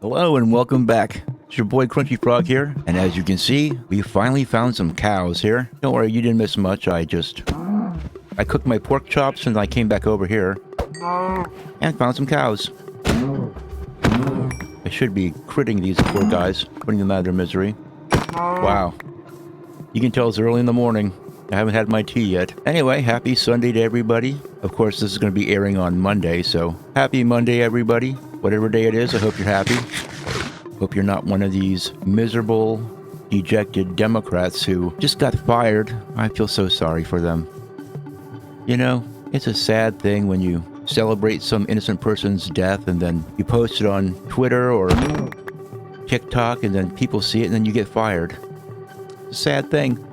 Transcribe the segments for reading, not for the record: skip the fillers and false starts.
Hello and welcome back. It's your boy Crunchy Frog here, and as you can see, we finally found some cows here. Don't worry, you didn't miss much. I cooked my pork chops and I came back over here and found some cows. I should be critting these poor guys, putting them out of their misery. Wow. You can tell it's early in the morning. I haven't had my tea yet. Anyway, happy Sunday to everybody. Of course, this is going to be airing on Monday, so happy Monday, everybody. Whatever day it is, I hope you're happy. Hope you're not one of these miserable, dejected Democrats who just got fired. I feel so sorry for them. You know, it's a sad thing when you celebrate some innocent person's death and then you post it on Twitter or TikTok and then people see it and then you get fired. It's a sad thing.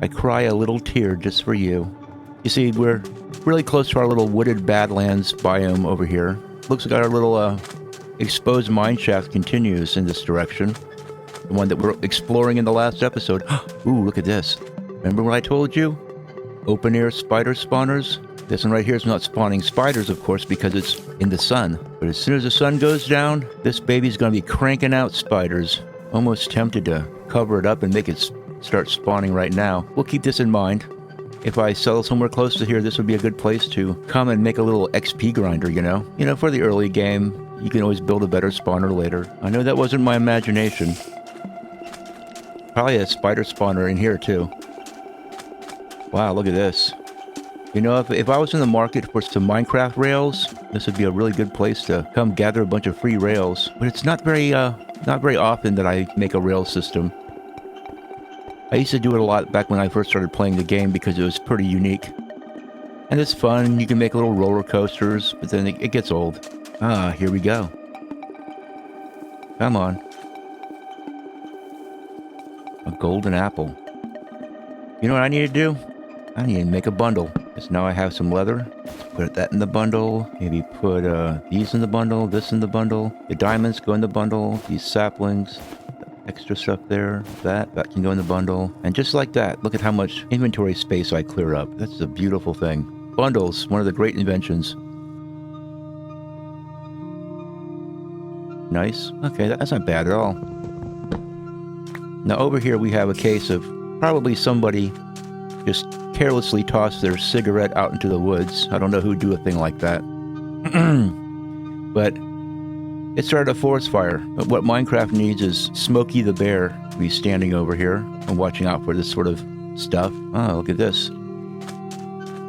I cry a little tear just for you. You see, we're really close to our little wooded Badlands biome over here. Looks like our little exposed mine shaft continues in this direction. The one that we're exploring in the last episode. Ooh, look at this. Remember what I told you? Open air spider spawners? This one right here is not spawning spiders, of course, because it's in the sun. But as soon as the sun goes down, this baby's going to be cranking out spiders. Almost tempted to cover it up and make it start spawning right now. We'll keep this in mind. If I settle somewhere close to here, this would be a good place to come and make a little XP grinder, you know? You know, for the early game, you can always build a better spawner later. I know that wasn't my imagination. Probably a spider spawner in here, too. Wow, look at this. You know, if I was in the market for some Minecraft rails, this would be a really good place to come gather a bunch of free rails. But it's not very often that I make a rail system. I used to do it a lot back when I first started playing the game because it was pretty unique. And it's fun, you can make little roller coasters, but then it gets old. Ah, here we go. Come on. A golden apple. You know what I need to do? I need to make a bundle. Because now I have some leather. Put that in the bundle. Maybe put these in the bundle, this in the bundle. The diamonds go in the bundle. These saplings. Extra stuff there. That can go in the bundle. And just like that, look at how much inventory space I clear up. That's a beautiful thing. Bundles, one of the great inventions. Nice. Okay, that's not bad at all. Now over here we have a case of probably somebody just carelessly tossed their cigarette out into the woods. I don't know who'd do a thing like that. But it started a forest fire. But what Minecraft needs is Smokey the Bear to be standing over here and watching out for this sort of stuff. Oh, look at this.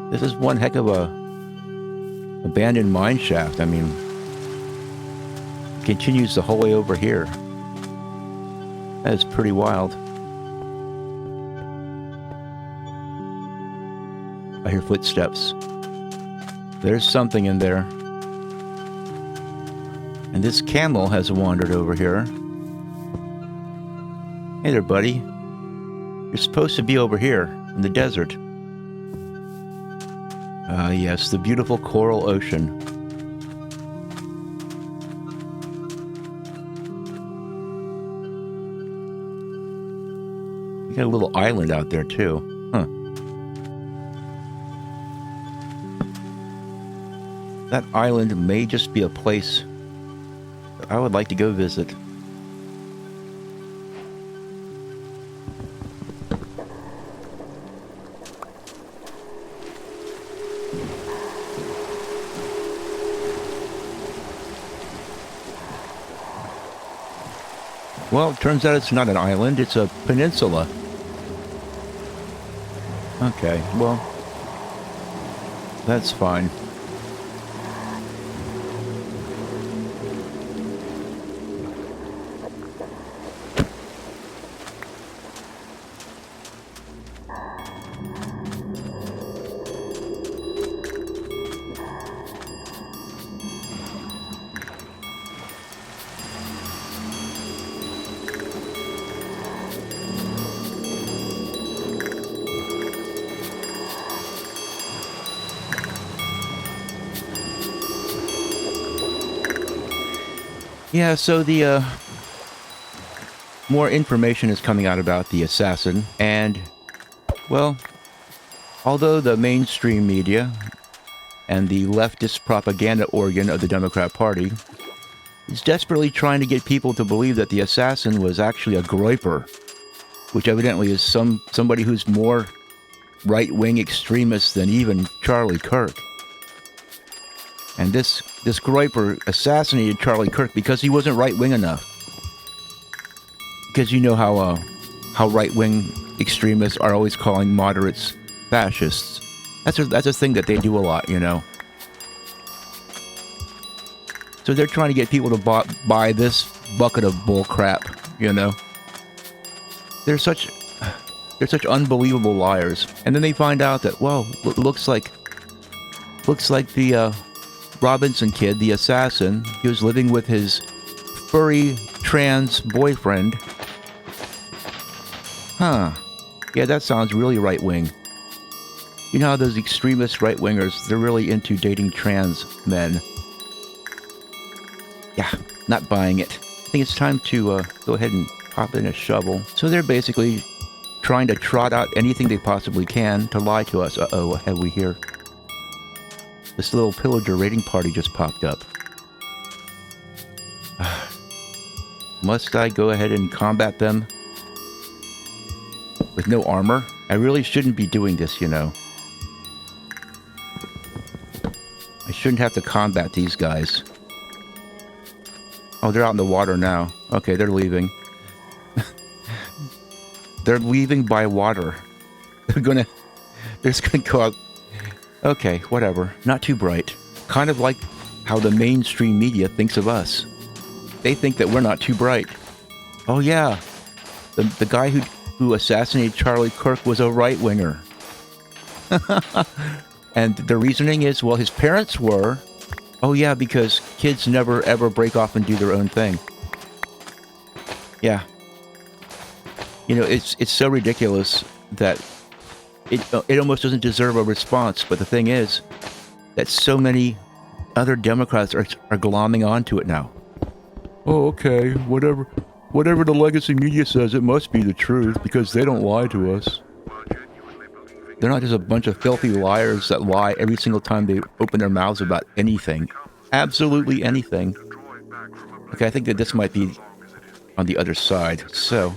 This is one heck of a abandoned mine shaft. I mean, it continues the whole way over here. That is pretty wild. I hear footsteps. There's something in there. And this camel has wandered over here. Hey there, buddy. You're supposed to be over here, in the desert. Ah, yes, the beautiful coral ocean. You got a little island out there, too. Huh. That island may just be a place I would like to go visit. Well, it turns out it's not an island, it's a peninsula. Okay, well, that's fine. Yeah, so the more information is coming out about the assassin, and, well, although the mainstream media and the leftist propaganda organ of the Democrat Party, is desperately trying to get people to believe that the assassin was actually a groyper, which evidently is somebody who's more right-wing extremist than even Charlie Kirk. And this groyper assassinated Charlie Kirk because he wasn't right-wing enough. Because you know how right-wing extremists are always calling moderates fascists. That's a thing that they do a lot, you know. So they're trying to get people to buy this bucket of bull crap, you know. They're such unbelievable liars. And then they find out that, well, looks like the Robinson kid, the assassin, he was living with his furry trans boyfriend. Huh. Yeah, that sounds really right-wing. You know how those extremist right-wingers, they're really into dating trans men. Yeah, not buying it. I think it's time to go ahead and pop in a shovel. So they're basically trying to trot out anything they possibly can to lie to us. Uh-oh, what have we here? This little pillager raiding party just popped up. Must I go ahead and combat them with no armor? I really shouldn't be doing this, you know. I shouldn't have to combat these guys. Oh, they're out in the water now. Okay, they're leaving. They're leaving by water. They're just gonna go out. Okay, whatever. Not too bright. Kind of like how the mainstream media thinks of us. They think that we're not too bright. Oh yeah, the guy who assassinated Charlie Kirk was a right-winger. And the reasoning is, well, his parents were. Oh yeah, because kids never ever break off and do their own thing. Yeah. You know, it's so ridiculous that it almost doesn't deserve a response. But the thing is that so many other Democrats are glomming onto it now. Oh, okay, whatever the legacy media says, it must be the truth because they don't lie to us. They're not just a bunch of filthy liars that lie every single time they open their mouths about anything. Absolutely anything. Okay, I think that this might be on the other side. So,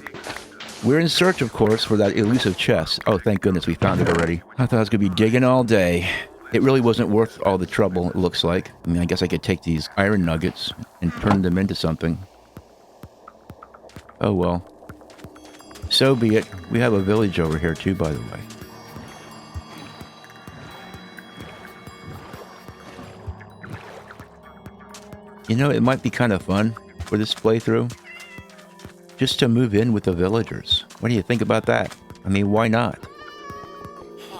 we're in search, of course, for that elusive chest. Oh, thank goodness we found it already. I thought I was going to be digging all day. It really wasn't worth all the trouble, it looks like. I mean, I guess I could take these iron nuggets and turn them into something. Oh, well. So be it. We have a village over here, too, by the way. You know, it might be kind of fun for this playthrough. Just to move in with the villagers. What do you think about that? I mean, why not?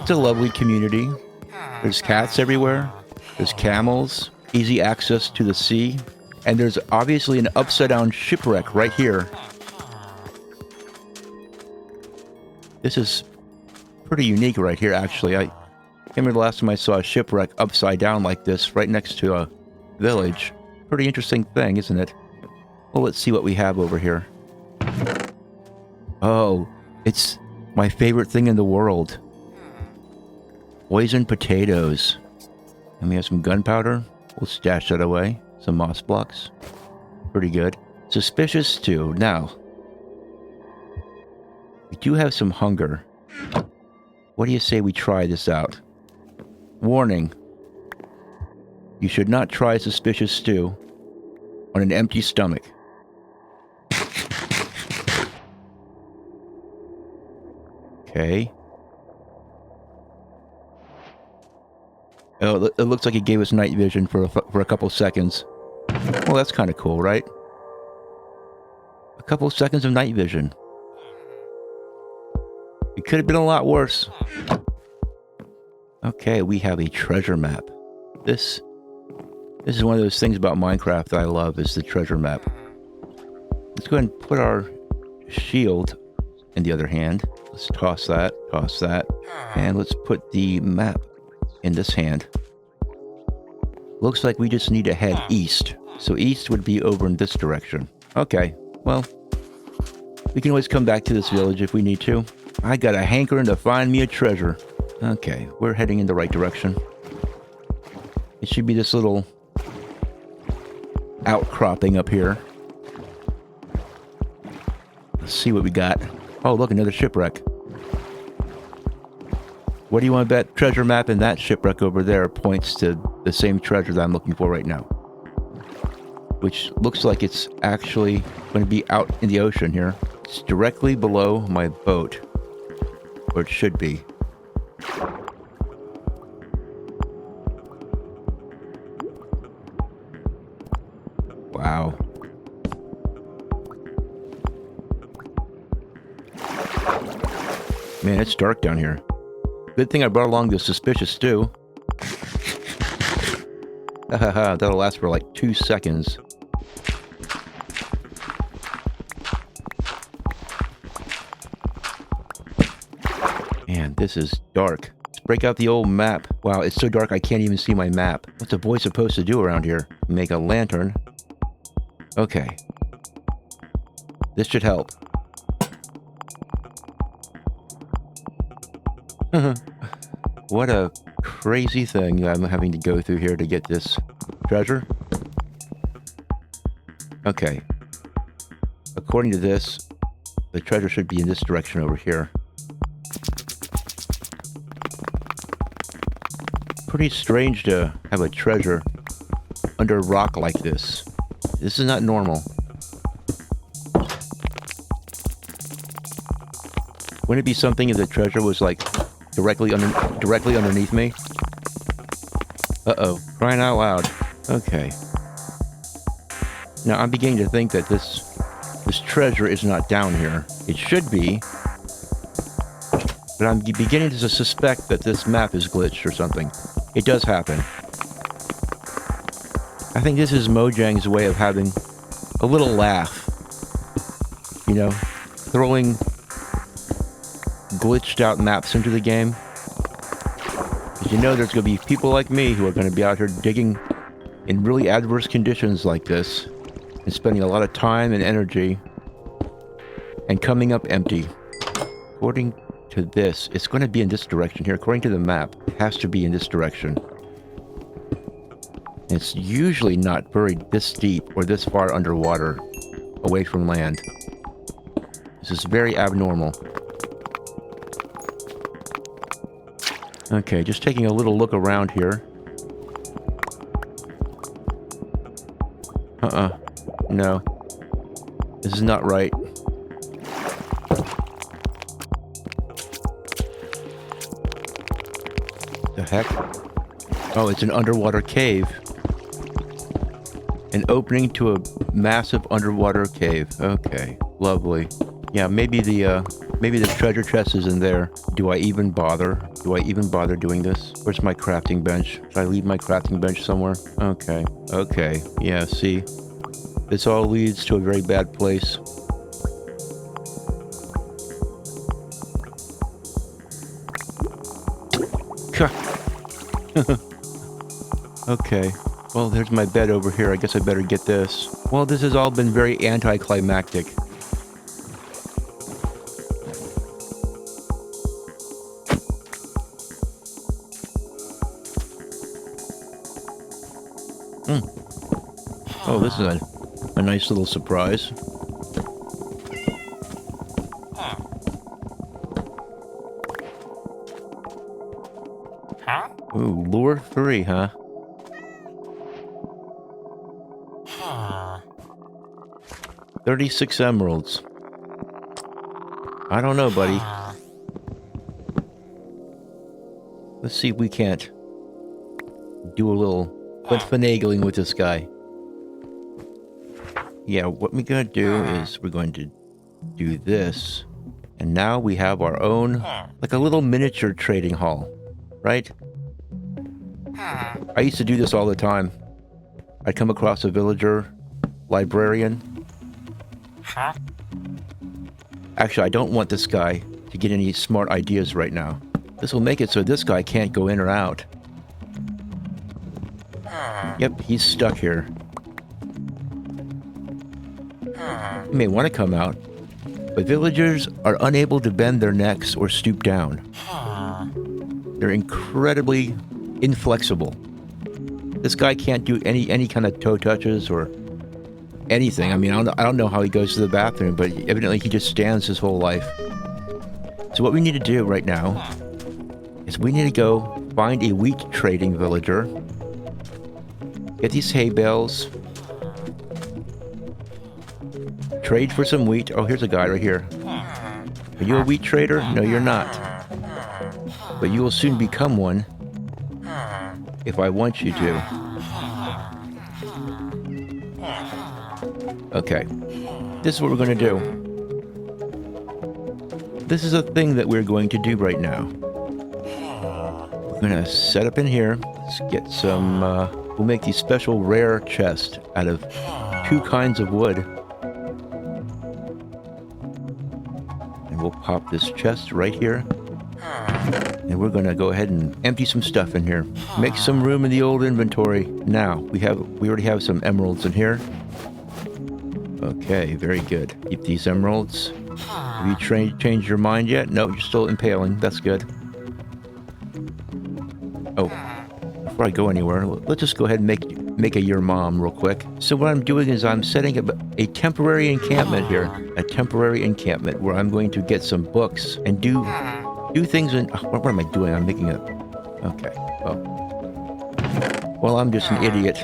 It's a lovely community. There's cats everywhere. There's camels. Easy access to the sea. And there's obviously an upside-down shipwreck right here. This is pretty unique right here, actually. I remember the last time I saw a shipwreck upside down like this right next to a village. Pretty interesting thing, isn't it? Well, let's see what we have over here. Oh, it's my favorite thing in the world. Poisoned potatoes. And we have some gunpowder. We'll stash that away. Some moss blocks. Pretty good. Suspicious stew. Now, we do have some hunger. What do you say we try this out? Warning. You should not try suspicious stew on an empty stomach. Okay. Oh, it looks like he gave us night vision for a couple seconds. Well, that's kind of cool, right? A couple seconds of night vision. It could have been a lot worse. Okay, we have a treasure map. This is one of those things about Minecraft that I love, is the treasure map. Let's go ahead and put our shield in the other hand. Let's toss that, and let's put the map in this hand. Looks like we just need to head east. So east would be over in this direction. Okay, well, we can always come back to this village if we need to. I got a hankering to find me a treasure. Okay, we're heading in the right direction. It should be this little outcropping up here. Let's see what we got. Oh, look, another shipwreck. What do you want to bet? Treasure map in that shipwreck over there points to the same treasure that I'm looking for right now. Which looks like it's actually going to be out in the ocean here. It's directly below my boat. Or it should be. Wow. Man, it's dark down here. Good thing I brought along the suspicious stew. That'll last for like 2 seconds. Man, this is dark. Let's break out the old map. Wow, it's so dark I can't even see my map. What's a boy supposed to do around here? Make a lantern. Okay. This should help. What a crazy thing I'm having to go through here to get this treasure. Okay. According to this, the treasure should be in this direction over here. Pretty strange to have a treasure under a rock like this. This is not normal. Wouldn't it be something if the treasure was like directly underneath me? Uh-oh. Crying out loud. Okay. Now I'm beginning to think that this treasure is not down here. It should be. But I'm beginning to suspect that this map is glitched or something. It does happen. I think this is Mojang's way of having a little laugh. You know, throwing glitched out maps into the game. Because you know there's going to be people like me who are going to be out here digging in really adverse conditions like this and spending a lot of time and energy and coming up empty. According to this, it's going to be in this direction here. According to the map, it has to be in this direction. And it's usually not buried this deep or this far underwater away from land. This is very abnormal. Okay, just taking a little look around here. No. This is not right. The heck? Oh, it's an underwater cave. An opening to a massive underwater cave. Okay, lovely. Yeah, maybe the treasure chest is in there. Do I even bother? Do I even bother doing this? Where's my crafting bench? Should I leave my crafting bench somewhere? Okay. Okay. Yeah, see? This all leads to a very bad place. Okay. Well, there's my bed over here. I guess I better get this. Well, this has all been very anticlimactic. Oh, this is a nice little surprise. Ooh, lure 3, huh? $36 emeralds. I don't know, buddy. Let's see if we can't do a little finagling with this guy. Yeah, what we're going to do is we're going to do this. And now we have our own, like a little miniature trading hall, right? I used to do this all the time. I'd come across a villager, librarian. Actually, I don't want this guy to get any smart ideas right now. This will make it so this guy can't go in or out. Yep, he's stuck here. He may want to come out, but villagers are unable to bend their necks or stoop down. They're incredibly inflexible. This guy can't do any kind of toe touches or anything. I mean, I don't know how he goes to the bathroom, but evidently he just stands his whole life. So what we need to do right now is we need to go find a wheat trading villager. Get these hay bales. Trade for some wheat. Oh, here's a guy right here. Are you a wheat trader? No, you're not. But you will soon become one if I want you to. Okay. This is what we're going to do. This is a thing that we're going to do right now. We're going to set up in here. Let's get some... we'll make these special rare chests out of 2 kinds of wood. And we'll pop this chest right here. And we're going to go ahead and empty some stuff in here. Make some room in the old inventory. Now, we already have some emeralds in here. Okay, very good. Keep these emeralds. Have you changed your mind yet? No, you're still impaling. That's good. Oh, before I go anywhere, let's just go ahead and make a your mom real quick. So what I'm doing is I'm setting up a temporary encampment here. A temporary encampment where I'm going to get some books and do things in... What am I doing? I'm making a... Okay, well, I'm just an idiot.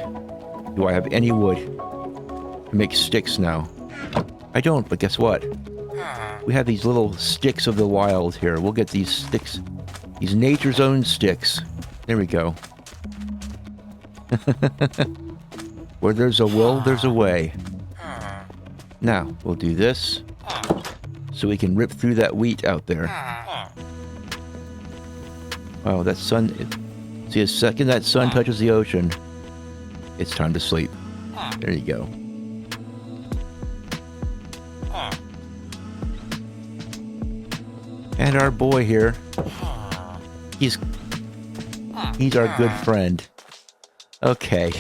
Do I have any wood to make sticks now? I don't, but guess what? We have these little sticks of the wild here. We'll get these sticks. These nature's own sticks. There we go. Where there's a will, there's a way. Now, we'll do this so we can rip through that wheat out there. Wow, that sun... See, the second that sun touches the ocean, it's time to sleep. There you go. And our boy here, he's our good friend. Okay.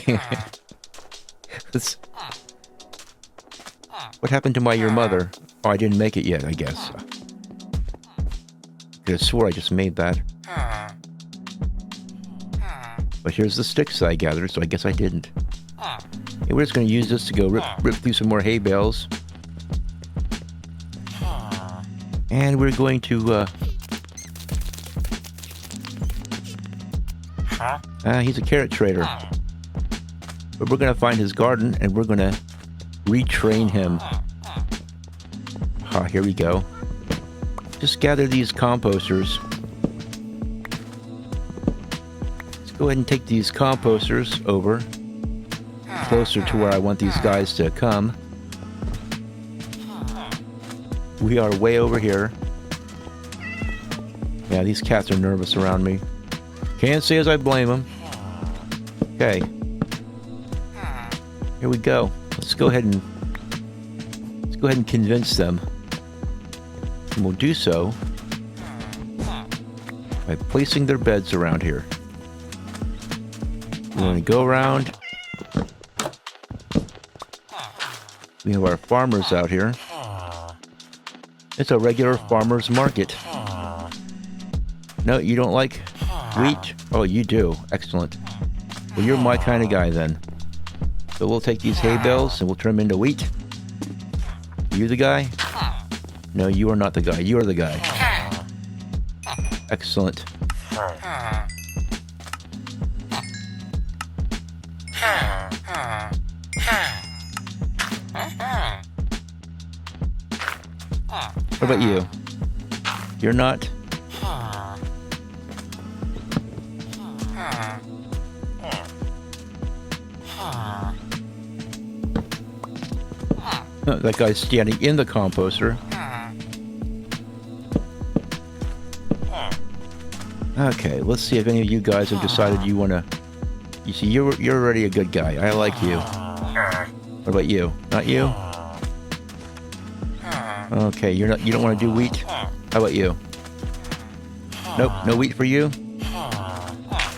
What happened to your mother? Oh, I didn't make it yet, I guess. I swore I just made that. But here's the sticks that I gathered, so I guess I didn't. Okay, we're just going to use this to go rip through some more hay bales. And we're going to... he's a carrot trader. But we're going to find his garden, and we're going to retrain him. Here we go. Just gather these composters. Let's go ahead and take these composters over. Closer to where I want these guys to come. We are way over here. Yeah, these cats are nervous around me. Can't say as I blame them. Okay. Here we go. Let's go ahead and convince them. And we'll do so by placing their beds around here. We're going to go around. We have our farmers out here. It's a regular farmer's market. No, you don't like wheat? Oh, you do. Excellent. Well, you're my kind of guy then. So we'll take these hay bales and we'll turn them into wheat. You the guy? No, you are not the guy. You are the guy. Excellent. What about you? You're not? That guy's standing in the composter. Okay, let's see if any of you guys have decided you want to... You see, you're already a good guy. I like you. What about you? Not you? Okay, you don't want to do wheat? How about you? Nope, no wheat for you?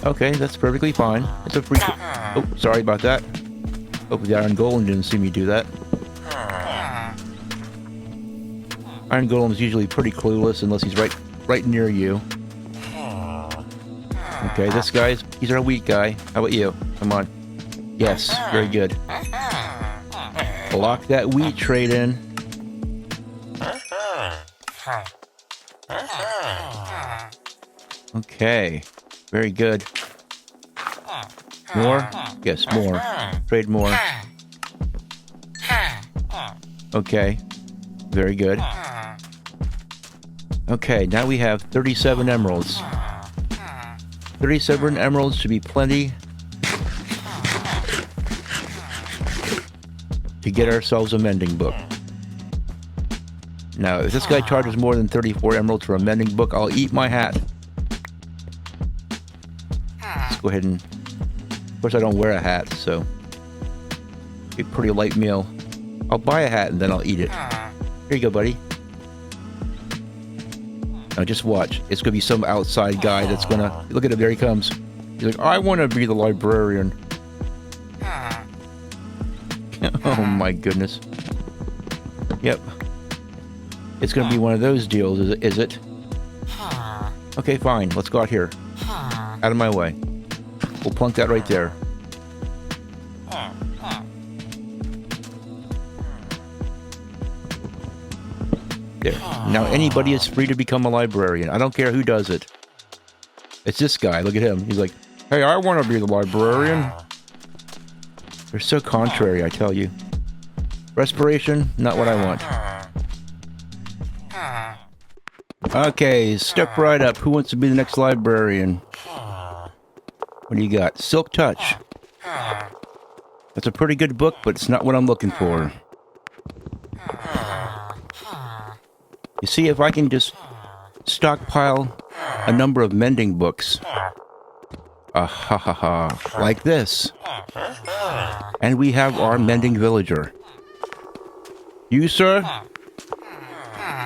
Okay, that's perfectly fine. It's a free... Oh, sorry about that. Hope the Iron Golem didn't see me do that. Iron Golem is usually pretty clueless unless he's right near you. Okay, this guy's... He's our wheat guy. How about you? Come on. Yes, very good. Lock that wheat trade in. Okay, very good. More? Yes, more. Trade more. Okay, very good. Okay, now we have 37 emeralds. 37 emeralds should be plenty to get ourselves a mending book. Now, if this guy charges more than 34 emeralds for a mending book, I'll eat my hat. Let's go ahead and... Of course, I don't wear a hat, so... Be a pretty light meal. I'll buy a hat and then I'll eat it. Here you go, buddy. Now, just watch. It's gonna be some outside guy that's gonna... Look at him, there he comes. He's like, I want to be the librarian. Oh my goodness. Yep. It's gonna be one of those deals, is it? Okay, fine. Let's go out here. Out of my way. We'll plunk that right there. There. Now anybody is free to become a librarian. I don't care who does it. It's this guy. Look at him. He's like, hey, I want to be the librarian. They're so contrary, I tell you. Respiration, not what I want. Okay, step right up. Who wants to be the next librarian? What do you got? Silk Touch. That's a pretty good book, but it's not what I'm looking for. You see, if I can just stockpile a number of mending books. Like this. And we have our mending villager. You, sir,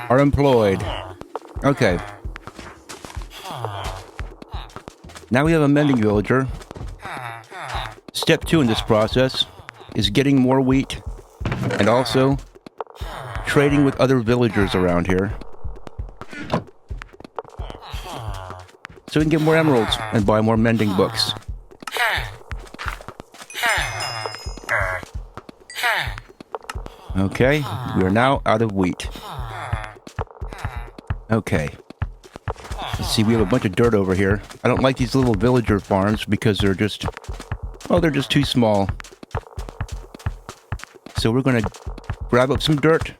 are employed. Okay. Now we have a mending villager. Step 2 in this process is getting more wheat and also trading with other villagers around here. So we can get more emeralds and buy more mending books. Okay, we are now out of wheat. Okay. Let's see, we have a bunch of dirt over here. I don't like these little villager farms because they're just... Well, they're just too small. So we're going to grab up some dirt.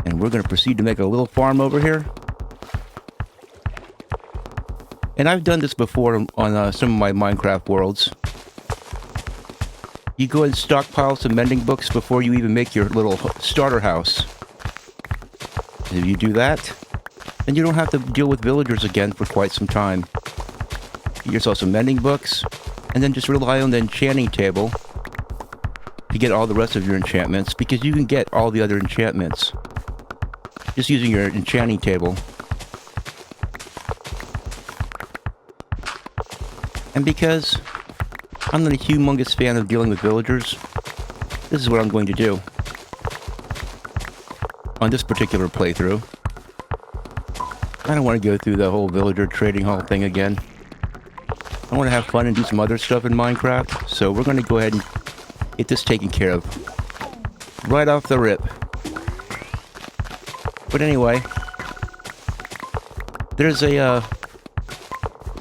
And we're going to proceed to make a little farm over here. And I've done this before on some of my Minecraft worlds. You go and stockpile some mending books before you even make your little starter house. If you do that, then you don't have to deal with villagers again for quite some time. Get yourself some mending books, and then just rely on the enchanting table to get all the rest of your enchantments, because you can get all the other enchantments just using your enchanting table. And because I'm not a humongous fan of dealing with villagers, this is what I'm going to do on this particular playthrough. I don't want to go through the whole villager trading hall thing again. I want to have fun and do some other stuff in Minecraft, so we're going to go ahead and get this taken care of right off the rip. But anyway, there's a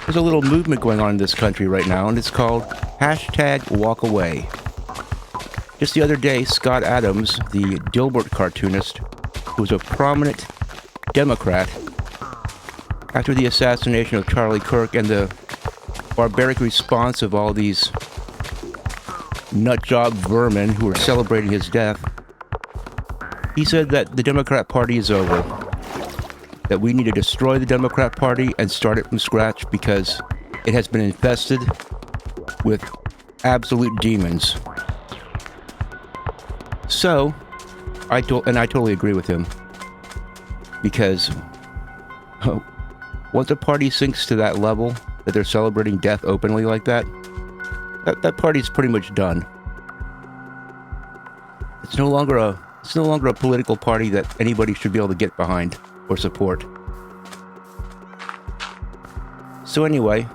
little movement going on in this country right now, and it's called #WalkAway. Just the other day, Scott Adams, the Dilbert cartoonist, who was a prominent Democrat after the assassination of Charlie Kirk and the barbaric response of all these nutjob vermin who were celebrating his death, he said that the Democrat Party is over. That we need to destroy the Democrat Party and start it from scratch because it has been infested with absolute demons. So, I totally agree with him. Because once a party sinks to that level, that they're celebrating death openly like that, that party's pretty much done. It's no longer a political party that anybody should be able to get behind or support. So anyway,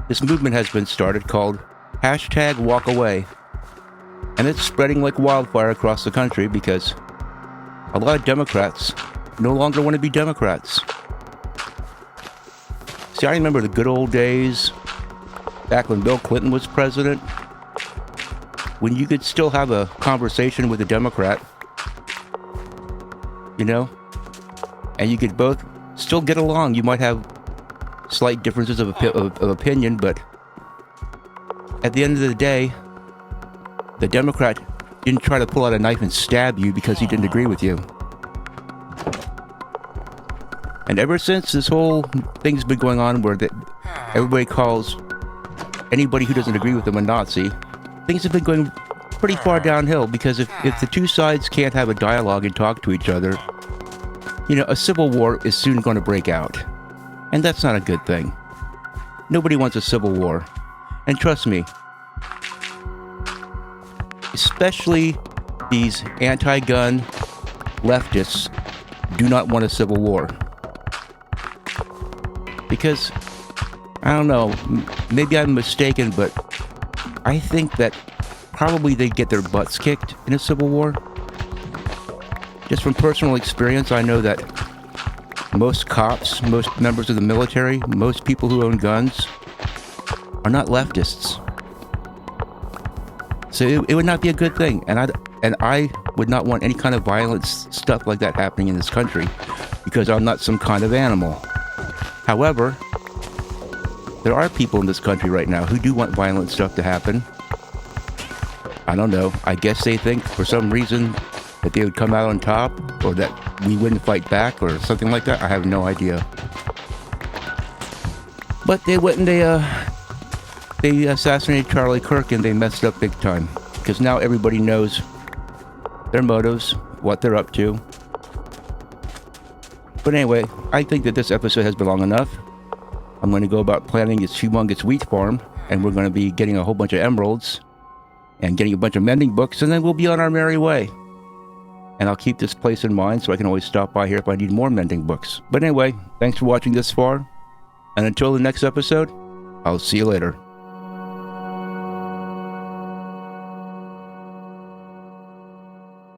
this movement has been started called Hashtag walk away. And it's spreading like wildfire across the country because a lot of Democrats no longer want to be Democrats. See, I remember the good old days back when Bill Clinton was president, when you could still have a conversation with a Democrat, you know, and you could both still get along. You might have slight differences of opinion, but at the end of the day, the Democrat didn't try to pull out a knife and stab you because he didn't agree with you. And ever since this whole thing's been going on where everybody calls anybody who doesn't agree with them a Nazi, things have been going pretty far downhill, because if the two sides can't have a dialogue and talk to each other, you know, a civil war is soon going to break out. And that's not a good thing. Nobody wants a civil war. And trust me, especially these anti-gun leftists do not want a civil war. Because, I don't know, maybe I'm mistaken, but I think that probably they'd get their butts kicked in a civil war. Just from personal experience, I know that most cops, most members of the military, most people who own guns are not leftists. So it would not be a good thing. And I would not want any kind of violence, stuff like that happening in this country, because I'm not some kind of animal. However, there are people in this country right now who do want violent stuff to happen. I don't know. I guess they think for some reason that they would come out on top, or that we wouldn't fight back, or something like that. I have no idea. But they went and they assassinated Charlie Kirk, and they messed up big time, because now everybody knows their motives, what they're up to. But anyway, I think that this episode has been long enough. I'm going to go about planting this humongous wheat farm, and we're going to be getting a whole bunch of emeralds and getting a bunch of mending books, and then we'll be on our merry way. And I'll keep this place in mind so I can always stop by here if I need more mending books. But anyway, thanks for watching this far, and until the next episode, I'll see you later.